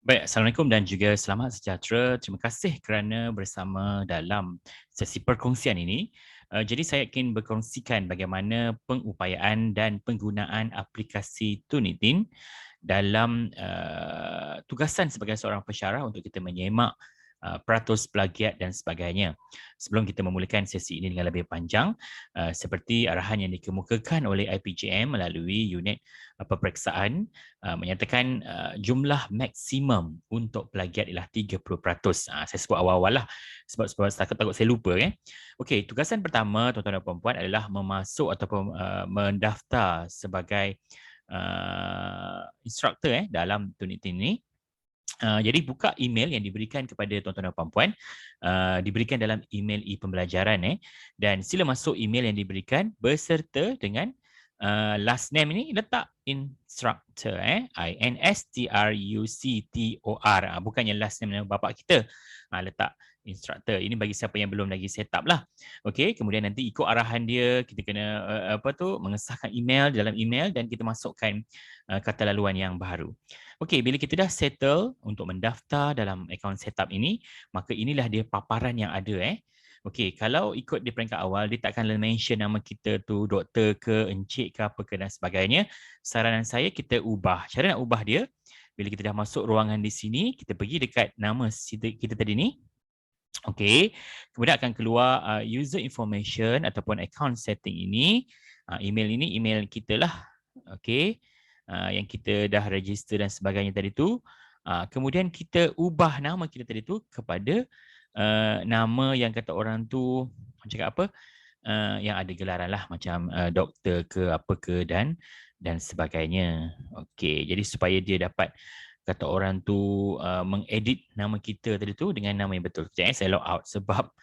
Baik, Assalamualaikum dan juga selamat sejahtera. Terima kasih kerana bersama dalam sesi perkongsian ini. Jadi saya ingin berkongsikan bagaimana pengupayaan dan penggunaan aplikasi Turnitin dalam tugasan sebagai seorang pensyarah untuk kita menyemak peratus plagiat dan sebagainya. Sebelum kita memulakan sesi ini dengan lebih panjang, seperti arahan yang dikemukakan oleh IPJM melalui unit peperiksaan menyatakan jumlah maksimum untuk plagiat ialah 30%. Saya sebut awal-awal lah sebab takut saya lupa. Okey, tugasan pertama tuan-tuan dan puan-puan adalah memasuk ataupun mendaftar sebagai instruktor dalam Turnitin ini. Jadi buka email yang diberikan kepada tuan-tuan dan puan-puan, diberikan dalam email e-pembelajaran dan sila masuk email yang diberikan beserta dengan last name ini letak instructor INSTRUCTOR, bukannya last name nama bapa kita. Letak instructor ini bagi siapa yang belum lagi set up lah. Okey, kemudian nanti ikut arahan dia kita kena mengesahkan email dalam email dan kita masukkan kata laluan yang baru. Okey, bila kita dah settle untuk mendaftar dalam akaun setup ini, maka inilah dia paparan yang ada. Okey, kalau ikut di peringkat awal, dia tak akan mention nama kita tu, doktor ke, encik ke, apa ke dan sebagainya. Saranan saya kita ubah. Cara nak ubah dia, bila kita dah masuk ruangan di sini, kita pergi dekat nama kita tadi ni. Okey, kemudian akan keluar user information ataupun account setting ini. Email ini email kita lah. Okey. Yang kita dah register dan sebagainya tadi tu. Kemudian kita ubah nama kita tadi tu kepada nama yang kata orang tu cakap apa? Yang ada gelaran lah macam doktor ke apa ke dan sebagainya. Okey, jadi supaya dia dapat kata orang tu mengedit nama kita tadi tu dengan nama yang betul. Sekejap saya log out sebab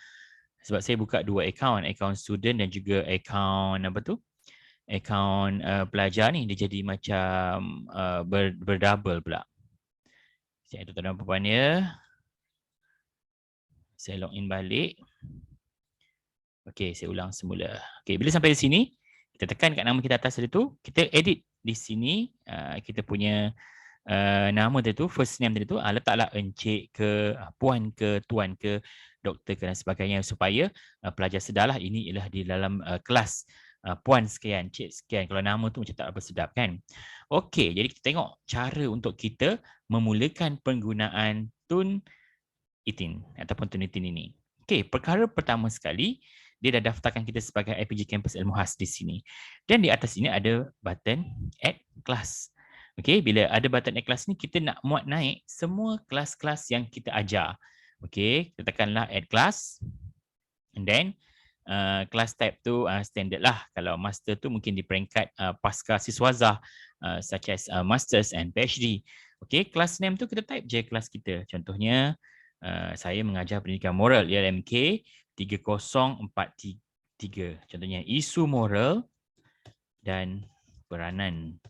saya buka dua akaun student dan juga akaun apa tu? Akaun pelajar ni dia jadi macam berdouble pula. Saya tuan-tuan dan puan-puan ya. Saya login balik. Okey, saya ulang semula. Okey, bila sampai di sini, kita tekan kat nama kita atas tadi tu, kita edit di sini kita punya nama tadi tu, first name tadi tu, letaklah encik ke, puan ke, tuan ke, doktor ke dan sebagainya supaya pelajar sedarlah ini ialah di dalam kelas puan sekian, cik sekian. Kalau nama tu macam tak apa sedap kan. Okey, jadi kita tengok cara untuk kita memulakan penggunaan Turnitin ataupun Turnitin ini. Okey, perkara pertama sekali, dia dah daftarkan kita sebagai IPJ Campus Ilmu Khas di sini. Dan di atas ini ada button Add Class. Okey, bila ada button Add Class ni, kita nak muat naik semua kelas-kelas yang kita ajar. Okey, kita tekanlah Add Class. And then, kelas type tu standard lah. Kalau master tu mungkin di peringkat pasca siswazah such as masters and PhD. Okey, kelas name tu kita type je kelas kita. Contohnya, saya mengajar pendidikan moral LMK 3043. Contohnya isu moral dan peranan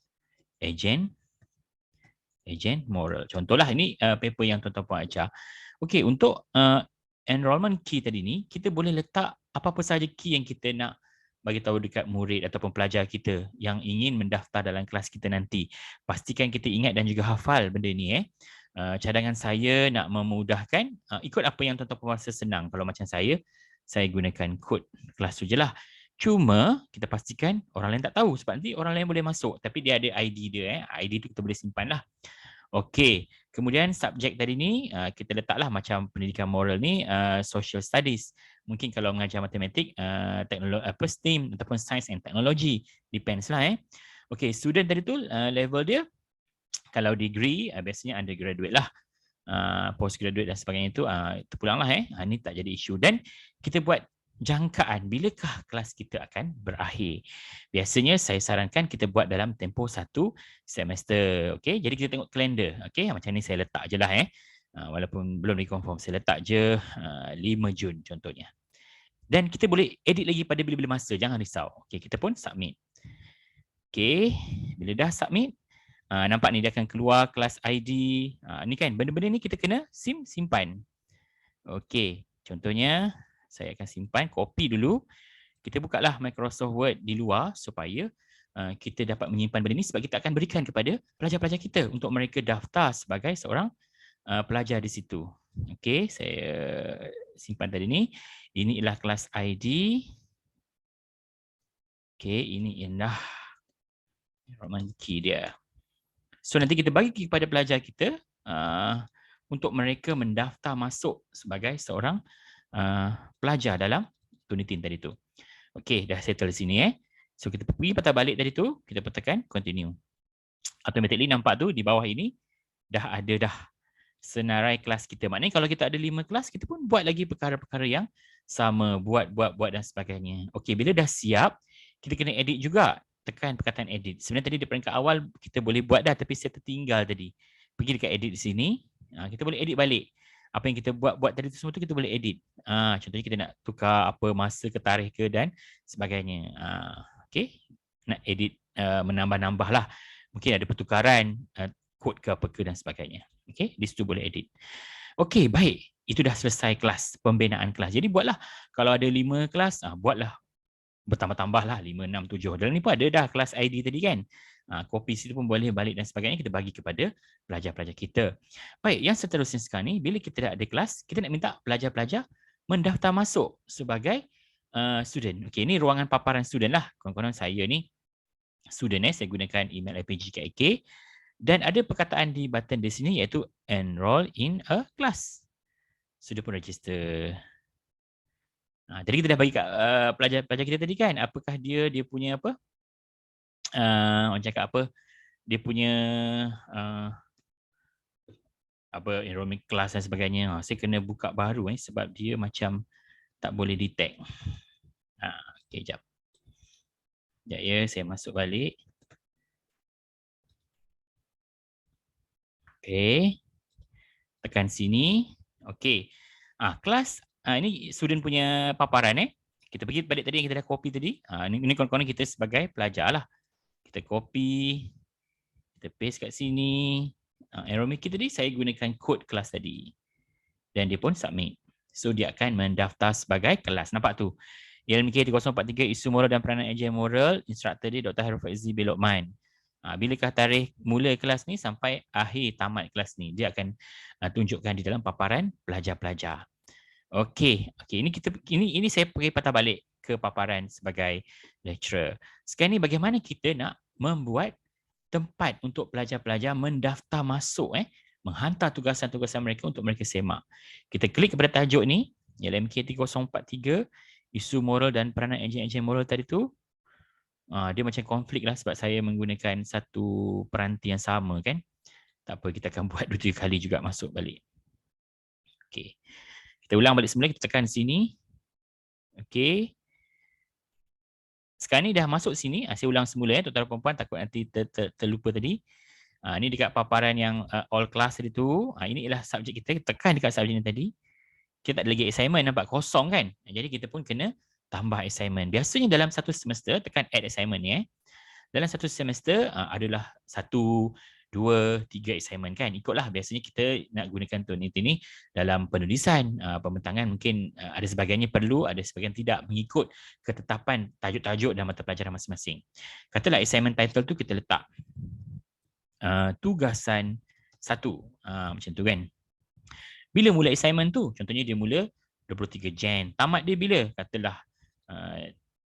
ejen moral. Contohlah ini paper yang tuan-tuan puan ajar. Okey, untuk enrollment key tadi ni, kita boleh letak apa-apa sahaja key yang kita nak bagi tahu dekat murid ataupun pelajar kita yang ingin mendaftar dalam kelas kita nanti. Pastikan kita ingat dan juga hafal benda ni. Cadangan saya nak memudahkan, ikut apa yang tuan-tuan puan rasa senang. Kalau macam saya gunakan kod kelas tu je lah. Cuma kita pastikan orang lain tak tahu sebab nanti orang lain boleh masuk tapi dia ada ID dia. ID tu kita boleh simpan lah. Okey, kemudian subjek tadi ni kita letaklah macam pendidikan moral ni social studies. Mungkin kalau mengajar matematik, teknologi STEAM ataupun science and technology, depends lah. Okey, student tadi tu level dia kalau degree biasanya undergraduate lah. Postgraduate dan sebagainya itu terpulanglah ini tak jadi isu dan kita buat jangkaan bilakah kelas kita akan berakhir. Biasanya saya sarankan kita buat dalam tempoh 1 semester. Okey, jadi kita tengok kalender. Okey, macam ni saya letak je lah walaupun belum dikonfirm, saya letak je 5 Jun contohnya. Dan kita boleh edit lagi pada bila-bila masa, jangan risau. Okey, kita pun submit. Okey, bila dah submit, nampak ni dia akan keluar kelas ID. Ni kan benda-benda ni kita kena simpan. Okey, contohnya saya akan simpan, copy dulu. Kita bukalah Microsoft Word di luar supaya kita dapat menyimpan benda ni sebab kita akan berikan kepada pelajar-pelajar kita untuk mereka daftar sebagai seorang pelajar di situ. Okey, saya simpan tadi ni. Ini ialah kelas ID. Okey, ini ialah enrollment key dia. So nanti kita bagi kepada pelajar kita untuk mereka mendaftar masuk sebagai seorang pelajar dalam Turnitin tadi tu. Okey, dah settle sini So kita pergi patah balik tadi tu, kita tekan continue. Automatically nampak tu di bawah ini dah ada dah senarai kelas kita. Maknanya kalau kita ada 5 kelas, kita pun buat lagi perkara-perkara yang sama, buat dan sebagainya. Okey, bila dah siap, kita kena edit juga. Tekan perkataan edit. Sebenarnya tadi di peringkat awal kita boleh buat dah, tapi saya tertinggal tadi. Pergi dekat edit di sini, kita boleh edit balik. Apa yang kita buat tadi tu semua tu kita boleh edit. Contohnya kita nak tukar apa masa ke tarikh ke dan sebagainya. Okey, nak edit menambah-nambah lah. Mungkin ada pertukaran kod ke apa ke dan sebagainya. Okey, di situ boleh edit. Okey, baik. Itu dah selesai kelas, pembinaan kelas. Jadi buatlah, kalau ada 5 kelas, buatlah bertambah-tambah lah 5, 6, 7. Dalam ni pun ada dah kelas ID tadi kan. Kopi situ pun boleh balik dan sebagainya, kita bagi kepada pelajar-pelajar kita. Baik, yang seterusnya sekarang ni, bila kita dah ada kelas, kita nak minta pelajar-pelajar mendaftar masuk sebagai student. Okey, ni ruangan paparan student lah. Kawan-kawan saya ni student saya gunakan email IPG-KIK. Dan ada perkataan di button di sini iaitu enroll in a class. Sudah pun register. Tadi kita dah bagi kat pelajar-pelajar kita tadi kan, apakah dia punya apa? Orang cakap apa? Dia punya apa enrollment class dan sebagainya. Saya kena buka baru sebab dia macam tak boleh detect. Okey, jap. Sekejap ya, saya masuk balik. Okey. Tekan sini. Okey. Kelas ini student punya paparan Kita pergi balik tadi yang kita dah copy tadi. Ini kawan-kawan kita sebagai pelajar lah. Kita copy. Kita paste kat sini. Enrollment kita tadi saya gunakan kod kelas tadi. Dan dia pun submit. So dia akan mendaftar sebagai kelas. Nampak tu. ILMK 3043 isu moral dan peranan ejen moral. Instruktor dia Dr. Hairul Faizi bin Lokman. Bilakah tarikh mula kelas ni sampai akhir tamat kelas ni. Dia akan tunjukkan di dalam paparan pelajar-pelajar. Okey, ini saya pergi patah balik ke paparan sebagai lecturer. Sekarang ni bagaimana kita nak membuat tempat untuk pelajar-pelajar mendaftar masuk menghantar tugasan-tugasan mereka untuk mereka semak. Kita klik kepada tajuk ni, ialah MK3043, isu moral dan peranan ejen-ejen moral tadi tu. Dia macam konflik lah sebab saya menggunakan satu peranti yang sama kan. Tak apa, kita akan buat 2-3 kali juga masuk balik. Okey. Kita ulang balik semula, kita tekan sini. Okey. Sekarang ni dah masuk sini. Saya ulang semula tuan-tuan dan puan-puan, takut nanti terlupa tadi. Ini dekat paparan yang all class tadi tu. Ini ialah subjek kita. Tekan dekat subjek ni tadi. Kita tak ada lagi assignment, nampak kosong kan. Jadi kita pun kena tambah assignment. Biasanya dalam satu semester, tekan add assignment ni. Dalam satu semester adalah 1, 2, 3 assignment kan. Ikutlah biasanya kita nak gunakan Turnitin ni dalam penulisan, pembentangan mungkin ada sebagainya perlu, ada sebahagian tidak mengikut ketetapan tajuk-tajuk dan mata pelajaran masing-masing. Katalah assignment title tu kita letak tugasan 1. Macam tu kan. Bila mula assignment tu? Contohnya dia mula 23 Jan. Tamat dia bila? Katalah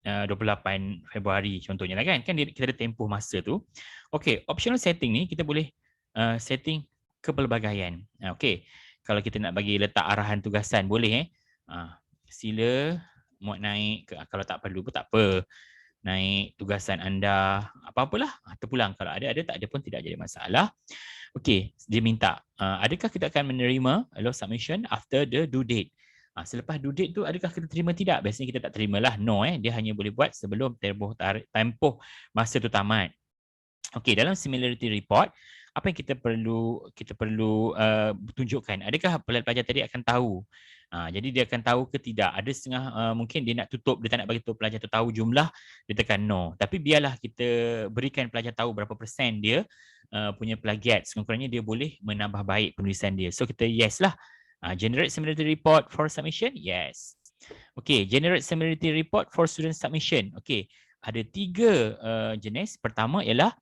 28 Februari contohnya lah kan. Kan kita ada tempoh masa tu. Okey, optional setting ni kita boleh setting kepelbagaian. Okey, kalau kita nak bagi letak arahan tugasan boleh sila muat naik, kalau tak perlu pun tak apa. Naik tugasan anda, apa-apalah. Terpulang, kalau ada, tak ada pun tidak jadi masalah. Okey, dia minta, adakah kita akan menerima allow submission after the due date? Selepas due date tu, adakah kita terima tidak? Biasanya kita tak terimalah, no. Dia hanya boleh buat sebelum tempoh masa tu tamat. Okey, dalam similarity report, apa yang kita perlu tunjukkan? Adakah pelajar tadi akan tahu? Jadi dia akan tahu ke tidak? Ada setengah mungkin dia nak tutup, dia tak nak bagi tahu pelajar tu tahu jumlah, dia tekan no. Tapi biarlah kita berikan pelajar tahu berapa persen dia punya plagiat. Sekurang-kurangnya dia boleh menambah baik penulisan dia. So kita yes lah. Generate similarity report for submission? Yes. Okay, generate similarity report for student submission. Okay, ada 3 jenis. Pertama ialah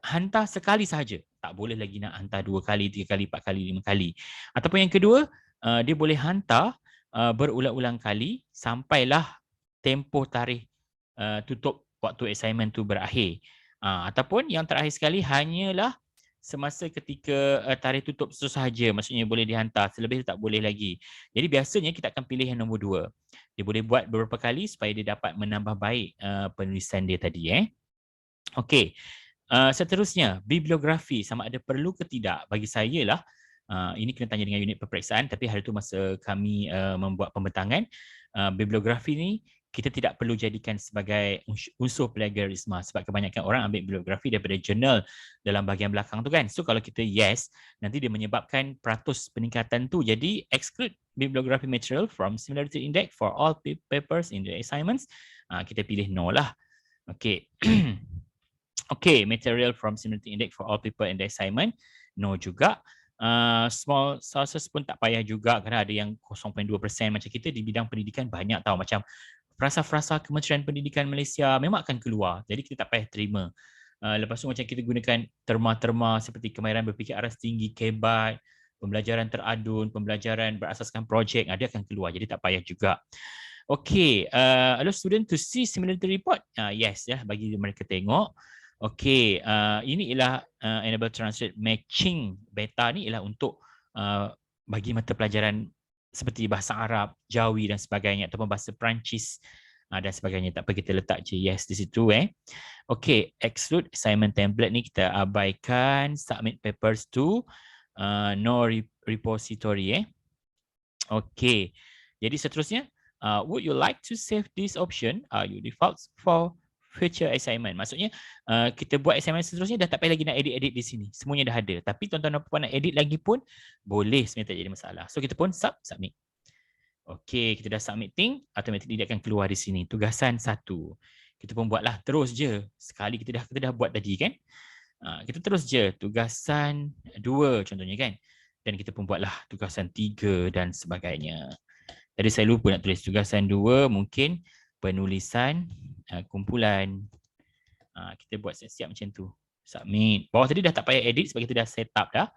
hantar sekali sahaja. tak boleh lagi nak hantar 2 kali, 3 kali, 4 kali, 5 kali. Ataupun yang kedua, dia boleh hantar berulang-ulang kali sampailah tempoh tarikh tutup waktu assignment tu berakhir. Ataupun yang terakhir sekali hanyalah semasa ketika tarikh tutup itu sahaja, maksudnya boleh dihantar, selebih tak boleh lagi. Jadi biasanya kita akan pilih yang nombor 2. Dia boleh buat beberapa kali supaya dia dapat menambah baik penulisan dia tadi. Okey. Seterusnya, bibliografi sama ada perlu ke tidak. Bagi saya lah, ini kena tanya dengan unit peperiksaan, tapi hari itu masa kami membuat pembentangan, bibliografi ni kita tidak perlu jadikan sebagai unsur plagiarisme sebab kebanyakan orang ambil bibliografi daripada jurnal dalam bahagian belakang tu kan. So kalau kita yes, nanti dia menyebabkan peratus peningkatan tu. Jadi exclude bibliography material from similarity index for all papers in the assignments. Kita pilih no lah. Okay. Okay, material from similarity index for all people in the assignment. No juga. Small sources pun tak payah juga kerana ada yang 0.2% macam kita di bidang pendidikan banyak tahu macam frasa-frasa Kementerian Pendidikan Malaysia memang akan keluar. Jadi kita tak payah terima. Lepas tu macam kita gunakan terma-terma seperti kemahiran berfikir aras tinggi, KEBAT, pembelajaran teradun, pembelajaran berasaskan projek, dia akan keluar. Jadi tak payah juga. Okay, allow student to see similarity report. Yes, ya, bagi mereka tengok. Okay, ini ialah enable translate matching beta ni ialah untuk bagi mata pelajaran seperti bahasa Arab, Jawi dan sebagainya ataupun bahasa Perancis dan sebagainya. Tak apa, kita letak je yes di situ. Okay, exclude assignment template ni kita abaikan. Submit papers to no repository. Okay, jadi seterusnya, would you like to save this option? You defaults for future assignment. Maksudnya kita buat assignment seterusnya dah tak payah lagi nak edit-edit di sini. Semuanya dah ada. Tapi tuan-tuan dan puan nak edit lagi pun boleh, sebenarnya tak jadi masalah. So kita pun submit. Okey, kita dah submitting, automatically dia akan keluar di sini. Tugasan 1. Kita pun buatlah terus je. Sekali kita dah buat tadi kan. Kita terus je tugasan 2 contohnya kan. Dan kita pun buatlah tugasan 3 dan sebagainya. Tadi saya lupa nak tulis tugasan 2, mungkin penulisan kumpulan. Kita buat siap-siap macam tu. Submit. Bawah tadi dah tak payah edit sebab kita dah set up dah.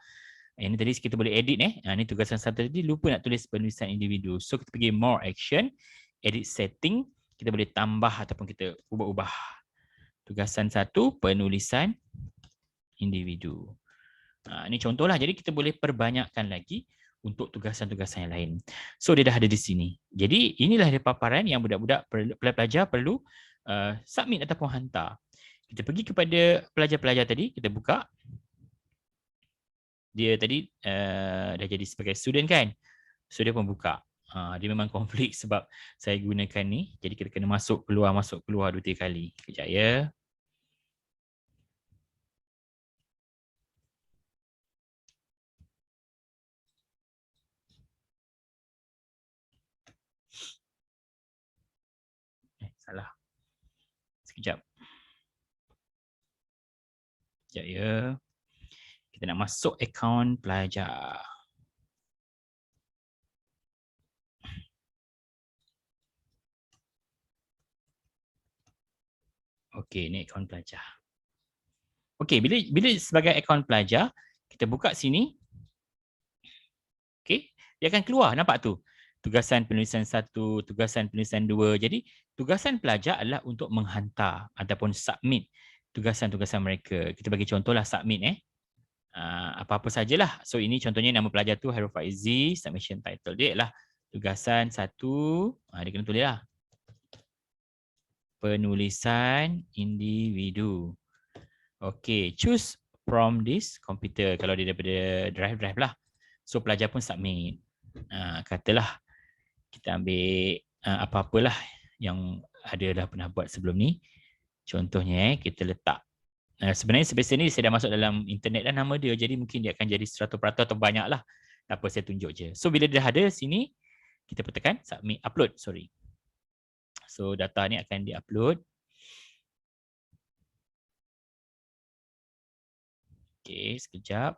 Ini tadi kita boleh edit. Ini tugasan 1 tadi lupa nak tulis penulisan individu. So kita pergi more action, edit setting. Kita boleh tambah ataupun kita ubah-ubah. Tugasan 1, penulisan individu. Ini contohlah. Jadi kita boleh perbanyakkan lagi untuk tugasan-tugasan yang lain. So dia dah ada di sini. Jadi inilah dia paparan yang budak-budak pelajar perlu submit ataupun hantar. Kita pergi kepada pelajar-pelajar tadi, kita buka. Dia tadi dah jadi sebagai student kan. So dia pun buka. Dia memang konflik sebab saya gunakan ni. Jadi kita kena masuk keluar 2-3 kali. Kejap ya. Salah. Sekejap. Sekejap ya. Kita nak masuk akaun pelajar. Okey, ni akaun pelajar. Okey, bila sebagai akaun pelajar, kita buka sini. Okey, dia akan keluar, nampak tu. Tugasan penulisan 1, tugasan penulisan 2. Jadi, tugasan pelajar adalah untuk menghantar ataupun submit tugasan-tugasan mereka. Kita bagi contohlah submit apa-apa sajalah. So ini contohnya nama pelajar tu Hairul Faizi, submission title dia ialah tugasan 1. Dia kena tulis lah. Penulisan individu. Okay, choose from this computer. Kalau dia daripada drive lah. So pelajar pun submit. Katalah kita ambil apa-apalah yang ada dah pernah buat sebelum ni. Contohnya kita letak. Sebenarnya sebesar ni saya dah masuk dalam internet dan nama dia. Jadi mungkin dia akan jadi 100% atau banyak lah. Tak apa, saya tunjuk je. So bila dah ada sini, kita tekan submit, upload, sorry. So data ni akan di-upload. Okay, sekejap.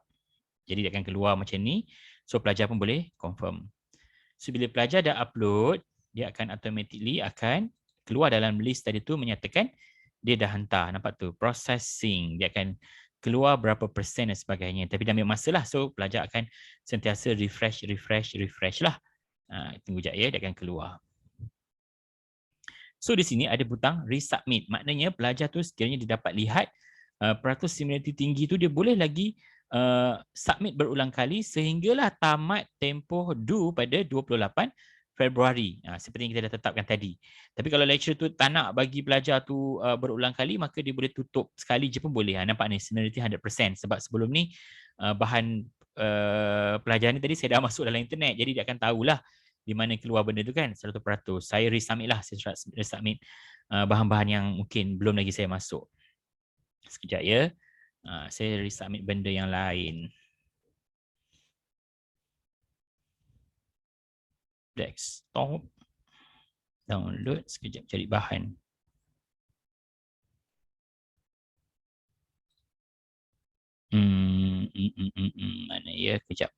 Jadi dia akan keluar macam ni. So pelajar pun boleh confirm. So bila pelajar dah upload, dia akan automatically akan keluar dalam list tadi tu menyatakan dia dah hantar. Nampak tu, processing. Dia akan keluar berapa persen dan sebagainya. Tapi dah ambil masa lah. So pelajar akan sentiasa refresh lah. Tunggu sekejap ya, dia akan keluar. So di sini ada butang resubmit. Maknanya pelajar tu sekiranya dia dapat lihat peratus similarity tinggi tu, dia boleh lagi submit berulang kali sehinggalah tamat tempoh due pada 28 Februari. Seperti yang kita dah tetapkan tadi. Tapi kalau lecturer tu tak nak bagi pelajar tu berulang kali, maka dia boleh tutup sekali je pun boleh. Nampak ni similarity 100%. Sebab sebelum ni bahan pelajaran ni tadi saya dah masuk dalam internet. Jadi dia akan tahulah di mana keluar benda tu kan 100%. Saya resubmit lah, saya resubmit bahan-bahan yang mungkin belum lagi saya masuk. Sekejap ya. Saya resubmit benda yang lain. Desktop. Download. Sekejap cari bahan. Mana ya? Kejap.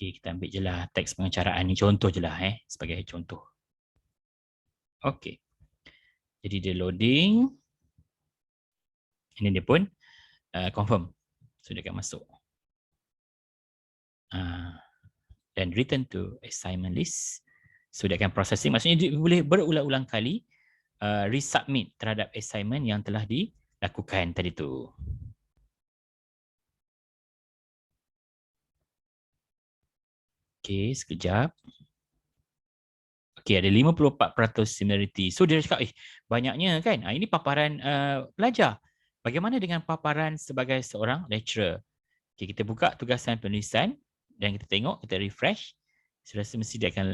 Okay, kita ambil je lah teks pengacaraan ni. Contoh je lah sebagai contoh. Okay. Jadi dia loading. Ini dia pun confirm. So dia akan masuk. Dan return to assignment list. So dia akan processing. Maksudnya dia boleh berulang-ulang kali resubmit terhadap assignment yang telah dilakukan tadi tu. Okay, sekejap. Okay, ada 54% similarity. So dia cakap, banyaknya kan? Ini paparan pelajar. Bagaimana dengan paparan sebagai seorang lecturer? Okay, kita buka tugasan penulisan dan kita tengok, kita refresh. Saya rasa mesti dia akan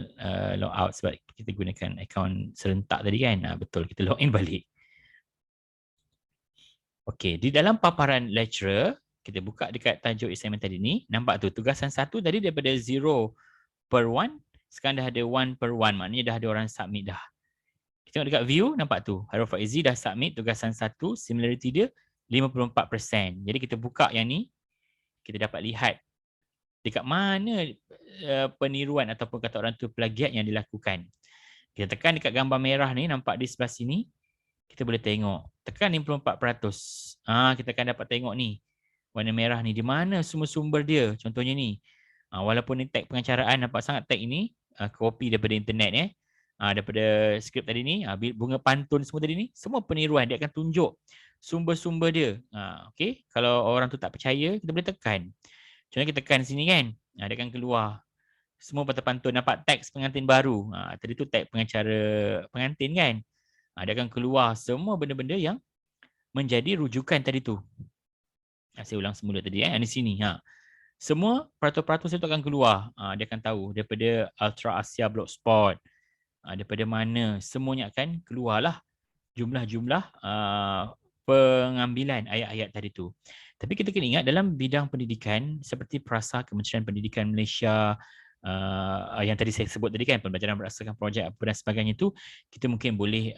log out sebab kita gunakan akaun serentak tadi kan. Betul, kita log in balik. Okay, di dalam paparan lecturer, kita buka dekat tajuk assignment tadi ni, nampak tu tugasan 1 tadi daripada 0 per 1, sekarang dah ada 1 per 1, maknanya dah ada orang submit dah. Kita tengok dekat view, nampak tu, Harul Faizi dah submit tugasan 1, similarity dia 54%. Jadi kita buka yang ni, kita dapat lihat dekat mana peniruan ataupun kata orang tu plagiat yang dilakukan. Kita tekan dekat gambar merah ni, nampak di sebelah sini, kita boleh tengok. Tekan 54%. Kita akan dapat tengok ni. Warna merah ni. Di mana semua sumber dia. Contohnya ni. Walaupun ni tag pengacaraan, nampak sangat tag ini. Copy daripada internet. Daripada skrip tadi ni. Bunga pantun semua tadi ni. Semua peniruan. Dia akan tunjuk sumber-sumber dia. Okay. Kalau orang tu tak percaya, kita boleh tekan. Contohnya kita tekan sini kan. Dia akan keluar. Semua pantun. Nampak teks pengantin baru. Tadi tu tag pengacara pengantin kan. Dia akan keluar semua benda-benda yang menjadi rujukan tadi tu. Saya ulang semula tadi di sini. Semua peratus-peratus itu akan keluar. Dia akan tahu daripada Ultra Asia Blogspot. Daripada mana semuanya akan keluarlah jumlah-jumlah pengambilan ayat-ayat tadi tu. Tapi kita kena ingat dalam bidang pendidikan seperti Perasa Kementerian Pendidikan Malaysia, yang tadi saya sebut tadi kan, pembelajaran berdasarkan projek apa dan sebagainya tu, kita mungkin boleh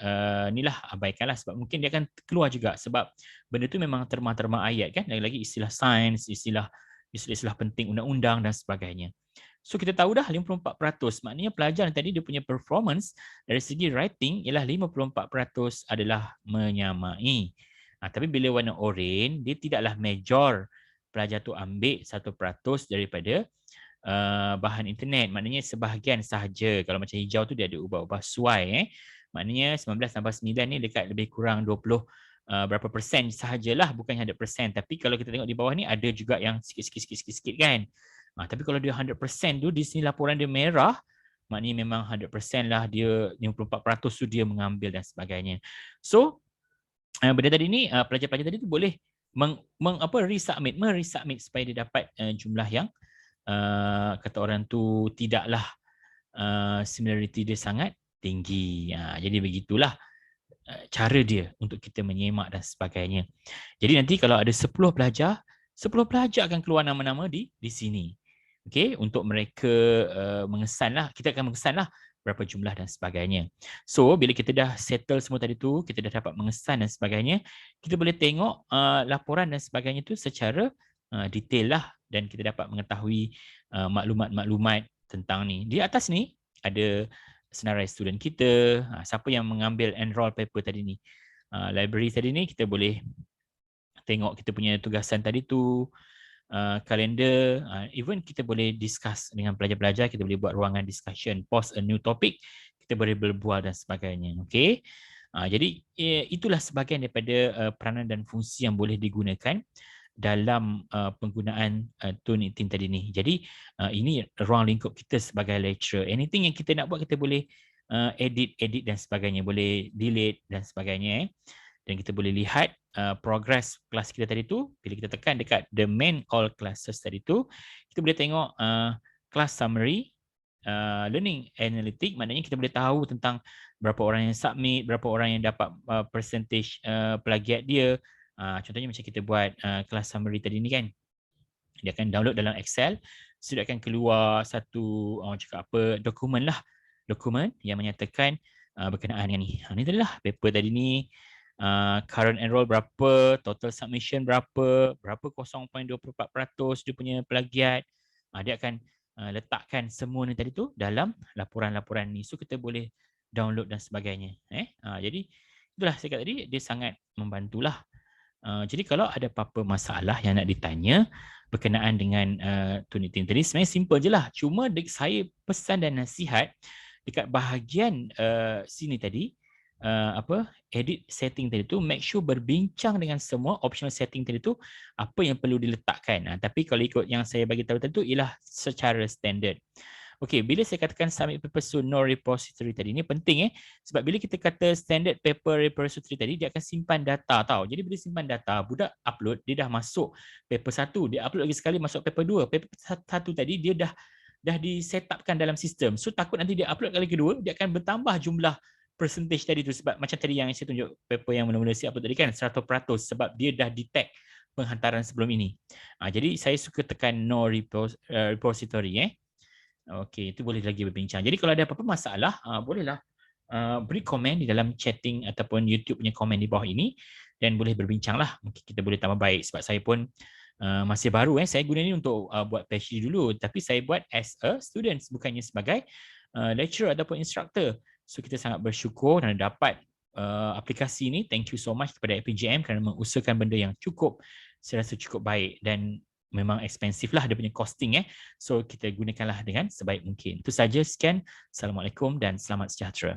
abaikanlah sebab mungkin dia akan keluar juga sebab benda tu memang terma-terma ayat kan, lagi-lagi istilah sains, istilah penting undang-undang dan sebagainya. So kita tahu dah 54%, maknanya pelajar tadi dia punya performance dari segi writing ialah 54% adalah menyamai. Tapi bila warna oranye, dia tidaklah major pelajar tu ambil 1% daripada bahan internet. Maknanya sebahagian sahaja. Kalau macam hijau tu dia ada ubah-ubah suai. Maknanya 19 tambah 9 ni dekat lebih kurang 20 berapa persen sahajalah, bukan 100%. Tapi kalau kita tengok di bawah ni ada juga yang sikit-sikit kan. Tapi kalau dia 100% tu di sini laporan dia merah, maknanya memang 100% lah dia, 54% tu dia mengambil dan sebagainya. So benda tadi ni pelajar-pelajar tadi tu boleh meresubmit supaya dia dapat jumlah yang kata orang tu tidaklah similarity dia sangat tinggi. Jadi begitulah cara dia untuk kita menyemak dan sebagainya. Jadi nanti kalau ada 10 pelajar akan keluar nama-nama di sini. Okey, untuk mereka mengesanlah, kita akan mengesanlah berapa jumlah dan sebagainya. So, bila kita dah settle semua tadi tu, kita dah dapat mengesan dan sebagainya, kita boleh tengok laporan dan sebagainya tu secara detail lah dan kita dapat mengetahui maklumat-maklumat tentang ni. Di atas ni ada senarai student kita, siapa yang mengambil enroll paper tadi ni. Library tadi ni kita boleh tengok kita punya tugasan tadi tu, kalender, even kita boleh discuss dengan pelajar-pelajar, kita boleh buat ruangan discussion, post a new topic, kita boleh berbual dan sebagainya. Okey. Jadi itulah sebahagian daripada peranan dan fungsi yang boleh digunakan dalam penggunaan Turnitin tadi ni. Jadi ini ruang lingkup kita sebagai lecturer. Anything yang kita nak buat kita boleh edit dan sebagainya, boleh delete dan sebagainya. Dan kita boleh lihat progress kelas kita tadi tu. Bila kita tekan dekat the main all classes tadi tu, kita boleh tengok class summary, learning analytic, maknanya kita boleh tahu tentang berapa orang yang submit, berapa orang yang dapat percentage plagiat dia. Contohnya macam kita buat class summary tadi ni kan, dia akan download dalam Excel, sudah akan keluar satu orang cakap apa, dokumen yang menyatakan berkenaan dengan ni. Ni tadi lah paper tadi ni, current enroll berapa, total submission berapa 0.24% dia punya plagiat. Dia akan letakkan semua ni tadi tu dalam laporan-laporan ni. So kita boleh download dan sebagainya. Jadi itulah saya kata tadi, dia sangat membantulah. Jadi kalau ada apa-apa masalah yang nak ditanya berkenaan dengan Turnitin tadi, sebenarnya simple je lah. Cuma saya pesan dan nasihat dekat bahagian sini tadi, edit setting tadi tu, make sure berbincang dengan semua optional setting tadi tu, apa yang perlu diletakkan. Tapi kalau ikut yang saya bagi tahu tadi tu, ialah secara standard. Okey, bila saya katakan submit paper soon no repository tadi, ni penting sebab bila kita kata standard paper repository tadi, dia akan simpan data tau. Jadi bila simpan data, budak upload, dia dah masuk paper 1, dia upload lagi sekali masuk paper 2. Paper 1 tadi dia dah di set upkan dalam sistem. So takut nanti dia upload kali kedua, dia akan bertambah jumlah percentage tadi tu, sebab macam tadi yang saya tunjuk paper yang mula-mula saya upload tadi kan 100% sebab dia dah detect penghantaran sebelum ini. Jadi saya suka tekan no repository Okey, itu boleh lagi berbincang. Jadi kalau ada apa-apa masalah, bolehlah beri komen di dalam chatting ataupun YouTube punya komen di bawah ini dan boleh berbincanglah. Mungkin kita boleh tambah baik sebab saya pun masih baru saya guna ni untuk buat PhD dulu, tapi saya buat as a student bukannya sebagai lecturer ataupun instructor. So kita sangat bersyukur dan dapat aplikasi ini. Thank you so much kepada FPJM kerana mengusahakan benda yang cukup, saya rasa cukup baik dan memang expensive lah dia punya costing So kita gunakanlah dengan sebaik mungkin. Itu saja, sekian. Assalamualaikum dan selamat sejahtera.